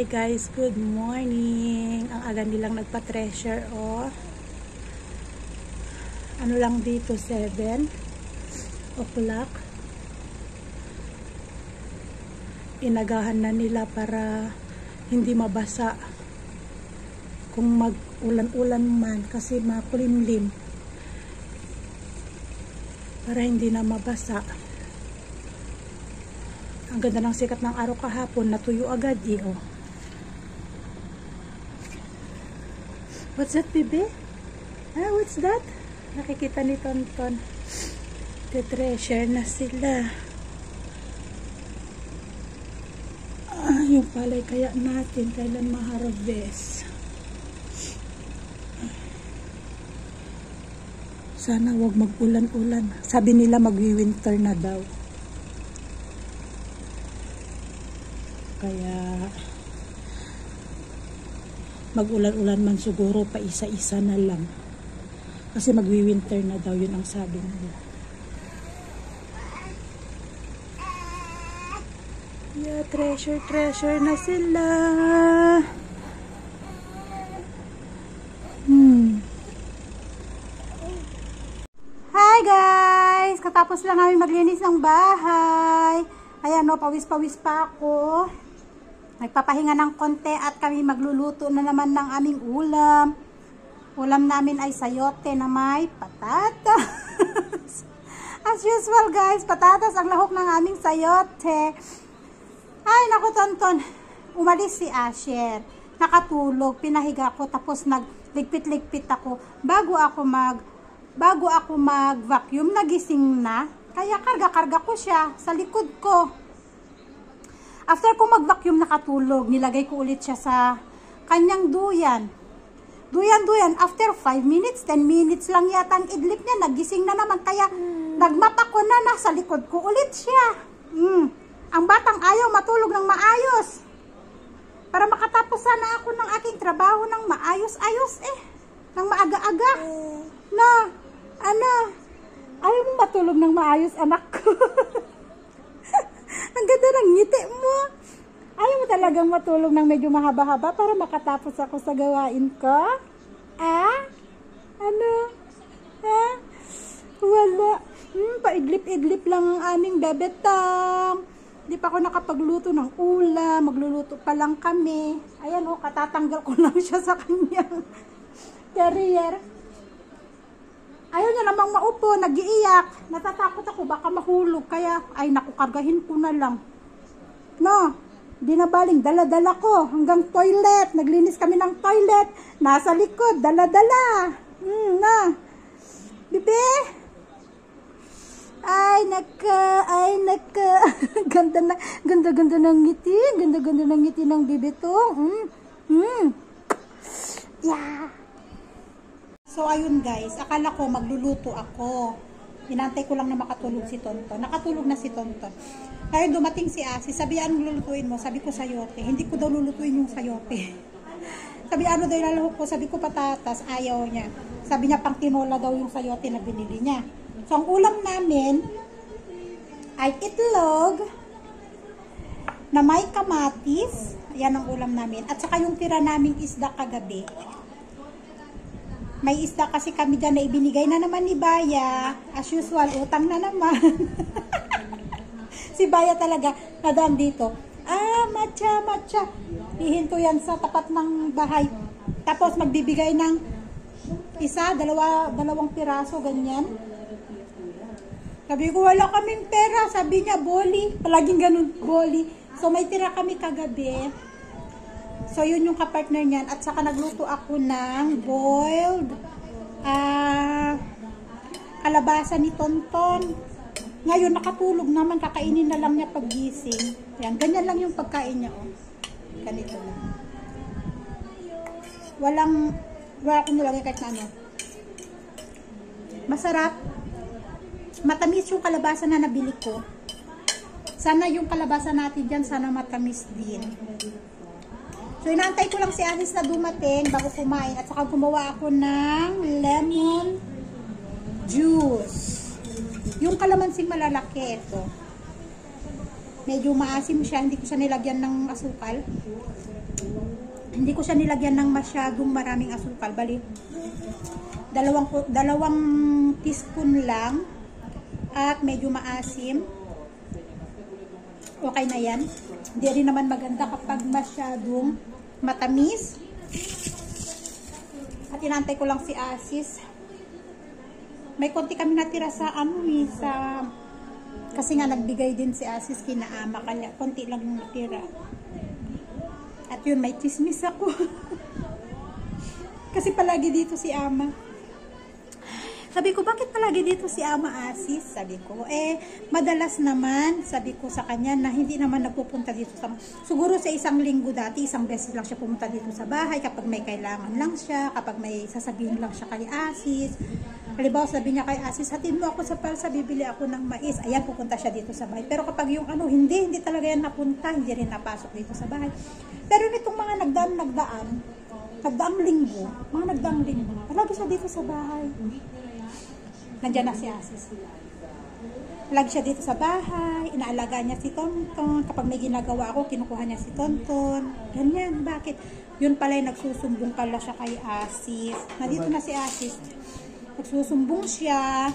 Hi guys, good morning. Ang aga nilang nagpa-treasure, oh. Ano lang dito, 7 o'clock. Inagahan na nila para hindi mabasa kung mag-ulan-ulan man kasi makulimlim. Para hindi na mabasa. Ang ganda ng sikat ng araw kahapon, natuyo agad oh. What's that, baby? Ah, what's that? Nakikita ni Tonton. Treasure na sila. Ah, yung palay kaya natin, kailan ma-harvest. Sana wag mag-ulan-ulan. Sabi nila magwi-winter na daw. Kaya mag-ulan-ulan man siguro pa isa-isa na lang. Kasi magwi-winter na daw, yun ang sabi nila. Yeah, treasure na sila. Hi guys! Katapos lang namin maglinis ng bahay. Ayan o, pawis-pawis pa ako. Nagpapahinga ng konti at kami magluluto na naman ng aming ulam. Ulam namin ay sayote na may patatas. As usual guys, patatas ang lahok ng aming sayote. Ay naku Tonton, umalis si Asher. Nakatulog, pinahiga ko tapos nagligpit-ligpit ako. Bago ako mag-vacuum, nagising na. Kaya karga-karga ko siya sa likod ko. After ko mag-vacuum nakatulog, nilagay ko ulit siya sa kanyang duyan. Duyan. After 5 minutes, 10 minutes lang yata ang idlip niya. Nagising na naman. Kaya nagmap ako na nasa likod ko ulit siya. Ang batang ayaw matulog ng maayos. Para makatapos sana ako ng aking trabaho ng maayos-ayos ng maaga-aga. Ayaw mo matulog ng maayos, anak ko. Ang ganda ng ngiti mo. Ayaw mo talagang matulog ng medyo mahaba-haba para makatapos ako sa gawain ko? Wala. Paidlip-idlip lang ang aming bebetang. Hindi pa ako nakapagluto ng ulam. Magluluto pa lang kami. Ayan o, katatanggal ko lang siya sa kanyang carrier. Ayaw niya namang maupo, nag-iiyak. Natatakot ako, baka mahulog. Kaya, ay naku, kargahin ko na lang. Di na baling, dala-dala ko. Hanggang toilet. Naglinis kami ng toilet. Nasa likod, dala-dala. Bibi? Ay, naka. Ganda ng ngiti. Ganda ng ngiti ng bibi to. Yeah. So, ayun guys, akala ko magluluto ako. Inantay ko lang na makatulog si Tonton. Nakatulog na si Tonton. Ngayon dumating si Asi, sabi, anong lulutuin mo? Sabi ko sayote. Hindi ko daw lulutuin yung sayote. Sabi, ano daw ilalahok ko? Sabi ko patatas. Ayaw niya. Sabi niya pang tinola daw yung sayote na binili niya. So, ang ulam namin ay itlog na may kamatis. Yan ang ulam namin. At saka yung tira naming isda kagabi. May isda kasi kami dyan na ibinigay na naman ni Baya. As usual, utang na naman. Si Baya talaga, nadaan dito. Matcha. Ihinto yan sa tapat ng bahay. Tapos magbibigay ng isa, dalawang piraso, ganyan. Sabi ko, wala kaming pera. Sabi niya, boli. Palaging ganun, boli. So, may tira kami kagabi. So, yun yung kapartner niyan. At saka nagluto ako ng boiled kalabasa ni Tonton. Ngayon, nakatulog naman. Kakainin na lang niya paggising. Yan, ganyan lang yung pagkain niya. Ganito lang. Wala akong nilagay kahit na ano. Masarap. Matamis yung kalabasa na nabili ko. Sana yung kalabasa natin dyan, sana matamis din. So, inaantay ko lang si Anis na dumating bago kumain. At saka gumawa ako ng lemon juice. Yung kalamansing malalaki, ito. Medyo maasim siya. Hindi ko siya nilagyan ng asukal. Hindi ko siya nilagyan ng masyadong maraming asukal. Bali, dalawang teaspoon lang at medyo maasim. Okay na yan. Hindi rin naman maganda kapag masyadong matamis. At inantay ko lang si Asis. May konti kami natira sa kasi nga nagbigay din si Asis kina Ama, kaya konti lang yung natira. At yun, may chismis ako. Kasi palagi dito si Ama. Sabi ko, bakit palagi dito si Ama, Asis? Sabi ko, madalas naman, sabi ko sa kanya na hindi naman nagpupunta dito siguro sa isang linggo dati, isang beses lang siya pumunta dito sa bahay kapag may kailangan lang siya, kapag may sasabihin lang siya kay Asis. Halimbawa, sabi niya kay Asis, hatid mo ako sa palsa, bibili ako ng mais. Ayan, pupunta siya dito sa bahay. Pero kapag yung hindi talaga yan napunta, hindi rin napasok dito sa bahay. Pero nitong mga nagdaang linggo, palagi siya dito sa bahay. Nandiyan na si Asis. Lagi siya dito sa bahay, inaalaga niya si Tonton. Kapag may ginagawa ako, kinukuha niya si Tonton. Ganyan, bakit? Yun pala yung nagsusumbong pala siya kay Asis. Nandito na si Asis. Nagsusumbong siya.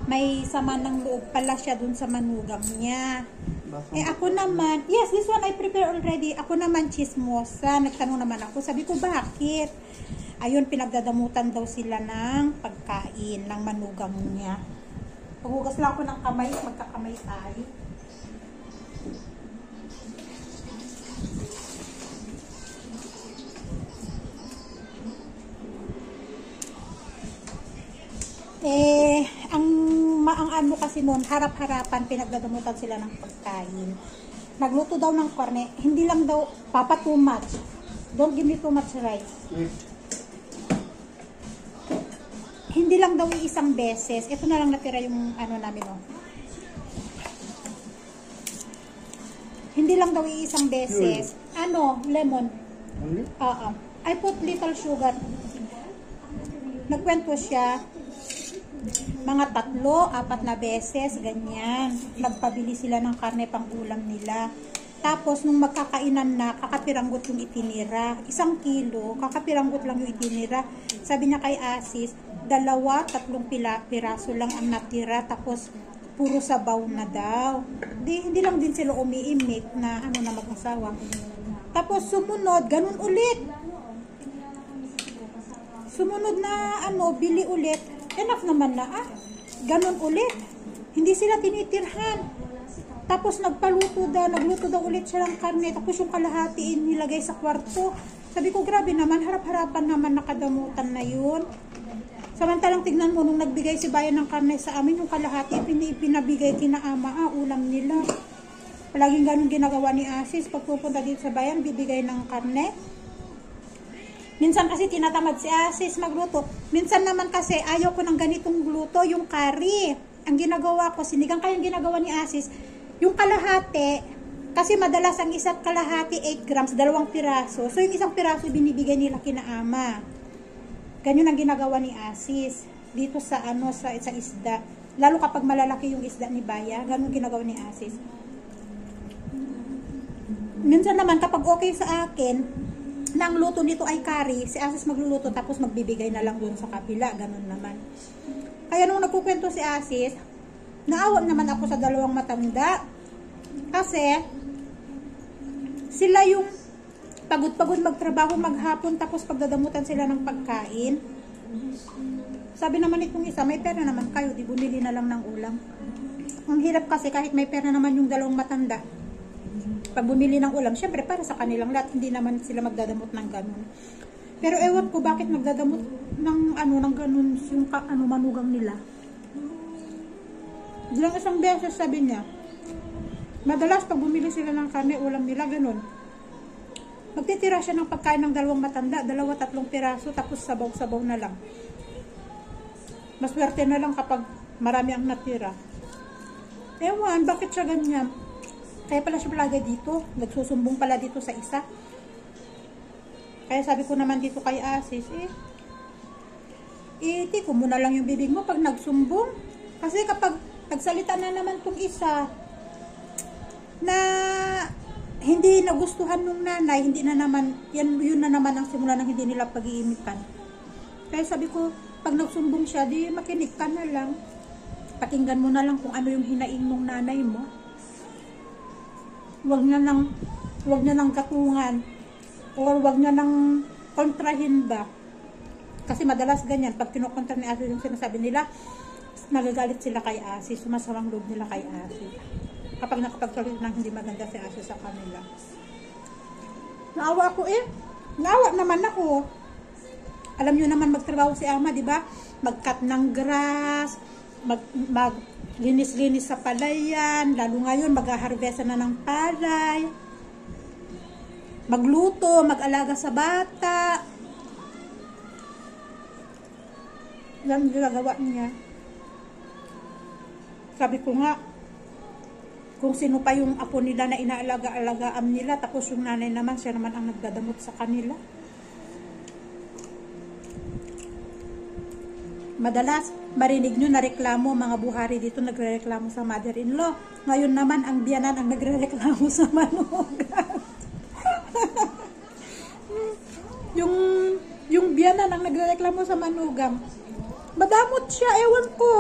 May sama ng loob pala siya dun sa manugang niya. Ako naman, yes, this one I prepare already. Ako naman chismosa. Nagtanong naman ako. Sabi ko, bakit? Ayun, pinagdadamutan daw sila ng pagkain ng manugang niya. Paghugas lang ako ng kamay, magkakamay tayo. Ang ano kasi noon, harap-harapan, pinagdadamutan sila ng pagkain. Nagluto daw ng karne, hindi lang daw, Papa, too much. Don't give me too much rice. Hindi lang daw isang beses. Ito na lang natira yung ano namin, oh. Hindi lang daw isang beses. Lemon. I put little sugar. Nagkwento siya, mga 3, 4 na beses, ganyan. Nagpabili sila ng karne pang ulam nila. Tapos, nung magkakainan na, kakapiranggot yung itinira. 1 kilo, kakapiranggot lang yung itinira. Sabi niya kay Asis, 2, 3 piraso lang ang natira. Tapos, puro sabaw na daw. Hindi lang din sila umiimik na na mag-asawa. Tapos, sumunod, ganun ulit. Sumunod na, bili ulit. Enough naman na, ganun ulit. Hindi sila tinitirhan. Tapos nagluto daw ulit siya ng karne. Tapos yung kalahati nilagay sa kwarto. Sabi ko, grabe naman, harap-harapan naman nakadamutan na yun. Samantalang tignan mo, nung nagbigay si Bayan ng karne sa amin, yung kalahati pinabigay kina Ama, ulam nila. Palaging ganun ginagawa ni Asis. Pag pupunta dito sa Bayan, bibigay ng karne. Minsan kasi tinatamad si Asis magluto. Minsan naman kasi ayaw ko ng ganitong luto, yung curry. Ang ginagawa ko, sinigang kayong ginagawa ni Asis, yung kalahati, kasi madalas ang isa't kalahati 8 grams, 2 piraso. So yung 1 piraso binibigay nila kina Ama. Ganyan ang ginagawa ni Asis dito sa sa isda. Lalo kapag malalaki yung isda ni Baya, ganun ginagawa ni Asis. Minsan naman kapag okay sa akin, na ang luto nito ay curry, si Asis magluluto tapos magbibigay na lang doon sa kapila, ganun naman. Kaya nung nagkukwento si Asis, naawa naman ako sa 2 matanda. Kasi, sila yung pagod-pagod magtrabaho maghapon tapos pagdadamutan sila ng pagkain. Sabi naman itong isa, may pera naman kayo, di bumili na lang ng ulam. Ang hirap kasi kahit may pera naman yung 2 matanda. Pag bumili ng ulam, syempre para sa kanilang lahat, hindi naman sila magdadamot ng ganun. Pero ewan ko bakit magdadamot ng ng ganun yung manugang nila. Dilang 1 beses sabi niya. Madalas pag bumili sila ng karne, ulam nila ganun. Magtitira siya ng pagkain ng 2 matanda, 2, 3 piraso, tapos sabaw-sabaw na lang. Maswerte na lang kapag marami ang natira. Ewan, bakit siya ganyan? Kaya pala siya palagi dito. Nagsusumbong pala dito sa isa. Kaya sabi ko naman dito kay Asis, tiko mo na lang yung bibig mo pag nagsumbong. Kasi kapag nagsalita na naman tong isa na hindi nagustuhan nung nanay, hindi na naman, yun na naman ang simula ng hindi nila pag-iimitan. Kaya sabi ko, pag nagsumbong siya, di makinig ka na lang. Pakinggan mo na lang kung ano yung hinaing ng nanay mo. Huwag niya nang katungan. Or huwag niya nang kontrahin ba. Kasi madalas ganyan, pag kinukontra ni Asi yung sinasabi nila, nagagalit sila kay Asi, sumasamang loob nila kay Asi. Kapag nakapagsalit ng hindi maganda si Asi sa kanila. Naawa ako Naawa naman ako. Alam niyo naman magtrabaho si Ama, di ba? Mag-cut ng grass, maglinis-linis sa palayan, lalo ngayon mag-harvest na ng palay, magluto, mag-alaga sa bata. Yan ang ginagawa niya. Sabi ko nga, kung sino pa yung apo nila na inaalaga-alagaan nila, tapos yung nanay naman, siya naman ang nagdadamot sa kanila. Madalas, marinig nyo na reklamo, mga buhari dito nagre-reklamo sa mother-in-law. Ngayon naman, ang biyanan ang nagre-reklamo sa manugang. yung biyanan ang nagre-reklamo sa manugang. Madamot siya, ewan ko.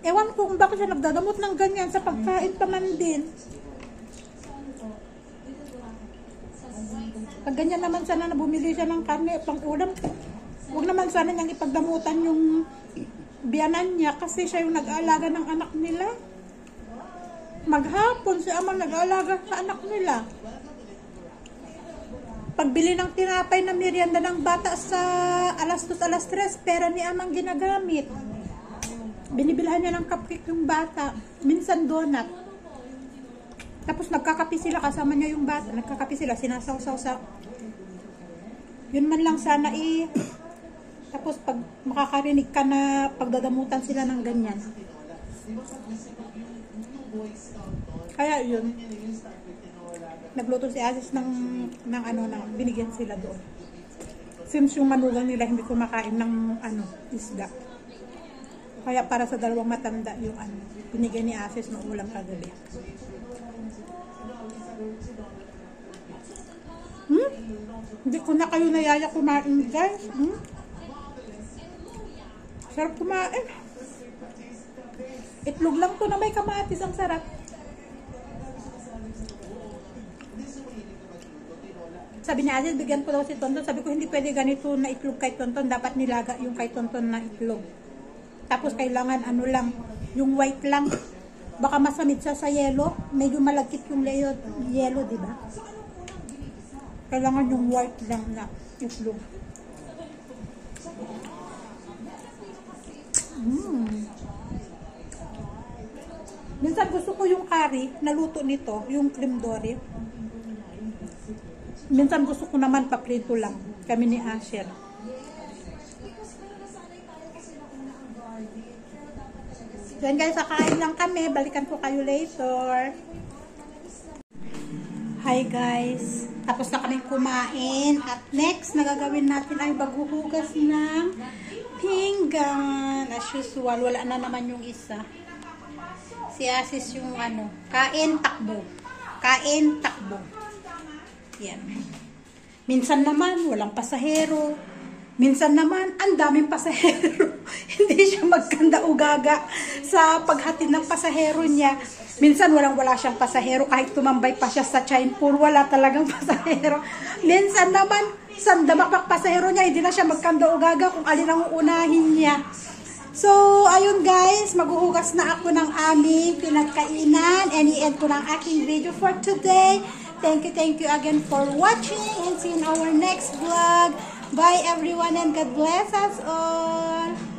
Ewan ko kung bakit siya nagdadamot ng ganyan sa pagkain pa man din. Pag ganyan naman sana na bumili siya ng karne, pang ulam, huwag naman sana niyang ipagdamutan yung biyanan niya kasi siya yung nag-aalaga ng anak nila. Maghapon siya amang nag-aalaga sa anak nila. Pagbili ng tinapay na merienda ng bata sa alas 2, alas 3, pera ni amang ginagamit. Binibilhan niya ng cupcake yung bata, minsan donut. Tapos nagkakapi sila, kasama niya yung bata, nagkakapi sila, sinasawsaw sa... Yun man lang sana Tapos pag makakarinig ka na pagdadamutan sila ng ganyan. Kaya yun. Nagluto si Asis ng binigyan sila doon. Since yung manugang nila hindi kumakain ng isda. Kaya para sa dalawang matanda yung binigyan ni Asis ng ulam kagabi. Hindi ko na kayo nayaya kumain, guys. Sarap kumain. Itlog lang to na may kamatis, ang sarap. Sabi niya, Asis, bigyan ko daw si Tonton. Sabi ko, hindi pwede ganito na itlog kay Tonton. Dapat nilaga yung kay Tonton na itlog. Tapos kailangan yung white lang. Baka masamid sa yelo. Medyo malagkit yung yelo, di ba? Kailangan yung white lang na itlog. Minsan gusto ko yung curry na luto nito, yung cream dory. Minsan gusto ko naman paprito lang. Kami ni Asher. So yan guys, kakain lang kami. Balikan ko kayo later. Hi guys. Tapos na kami kumain. At next, nagagawin natin ay maghuhugas ng pinggan. As usual, wala na naman yung isa. Si Asis yung kain, takbo. Kain, takbo. Yan. Minsan naman, walang pasahero. Minsan naman, ang daming pasahero. Hindi siya magkanda-ugaga sa paghatid ng pasahero niya. Minsan wala siyang pasahero. Kahit tumambay pa siya sa Chainpur, wala talagang pasahero. Minsan naman, sandamakpak pasahero niya, hindi na siya magkanda-ugaga kung alin ang uunahin niya. So, ayun guys, maghuhugas na ako ng aming pinagkainan. And i-end ko ng aking video for today. Thank you again for watching and see you in our next vlog. Bye everyone and God bless us all.